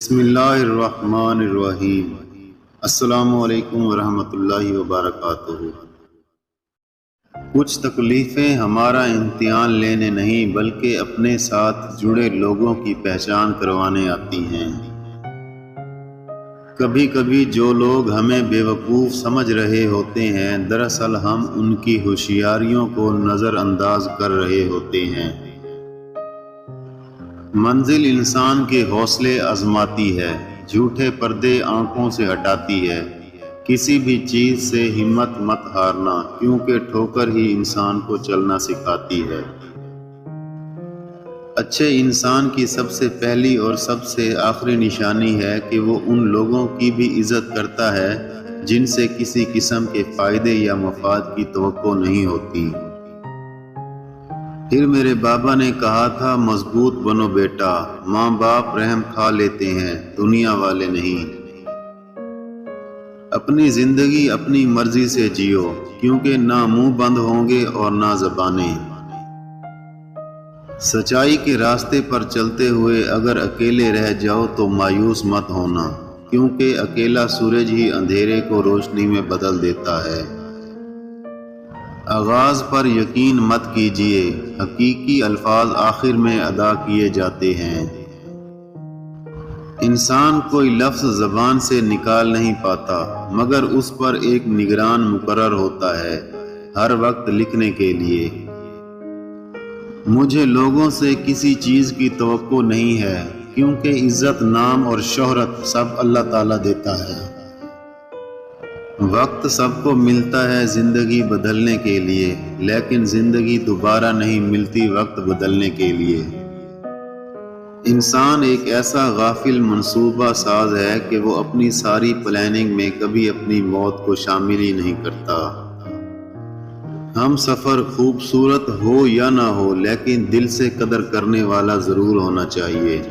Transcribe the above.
بسم اللہ الرحمن الرحیم۔ السلام علیکم ورحمۃ اللہ وبرکاتہ۔ کچھ تکلیفیں ہمارا امتحان لینے نہیں بلکہ اپنے ساتھ جڑے لوگوں کی پہچان کروانے آتی ہیں۔ کبھی کبھی جو لوگ ہمیں بیوقوف سمجھ رہے ہوتے ہیں، دراصل ہم ان کی ہوشیاریوں کو نظر انداز کر رہے ہوتے ہیں۔ منزل انسان کے حوصلے آزماتی ہے، جھوٹے پردے آنکھوں سے ہٹاتی ہے۔ کسی بھی چیز سے ہمت مت ہارنا، کیونکہ ٹھوکر ہی انسان کو چلنا سکھاتی ہے۔ اچھے انسان کی سب سے پہلی اور سب سے آخری نشانی ہے کہ وہ ان لوگوں کی بھی عزت کرتا ہے جن سے کسی قسم کے فائدے یا مفاد کی توقع نہیں ہوتی۔ پھر میرے بابا نے کہا تھا، مضبوط بنو بیٹا، ماں باپ رحم کھا لیتے ہیں، دنیا والے نہیں۔ اپنی زندگی اپنی مرضی سے جیو، کیونکہ نہ منہ بند ہوں گے اور نہ زبانیں۔ سچائی کے راستے پر چلتے ہوئے اگر اکیلے رہ جاؤ تو مایوس مت ہونا، کیونکہ اکیلا سورج ہی اندھیرے کو روشنی میں بدل دیتا ہے۔ آغاز پر یقین مت کیجیے، حقیقی الفاظ آخر میں ادا کیے جاتے ہیں۔ انسان کوئی لفظ زبان سے نکال نہیں پاتا، مگر اس پر ایک نگران مقرر ہوتا ہے، ہر وقت لکھنے کے لیے۔ مجھے لوگوں سے کسی چیز کی توقع نہیں ہے، کیونکہ عزت، نام اور شہرت سب اللہ تعالیٰ دیتا ہے۔ وقت سب کو ملتا ہے زندگی بدلنے کے لیے، لیکن زندگی دوبارہ نہیں ملتی وقت بدلنے کے لیے۔ انسان ایک ایسا غافل منصوبہ ساز ہے کہ وہ اپنی ساری پلاننگ میں کبھی اپنی موت کو شامل ہی نہیں کرتا۔ ہم سفر خوبصورت ہو یا نہ ہو، لیکن دل سے قدر کرنے والا ضرور ہونا چاہیے۔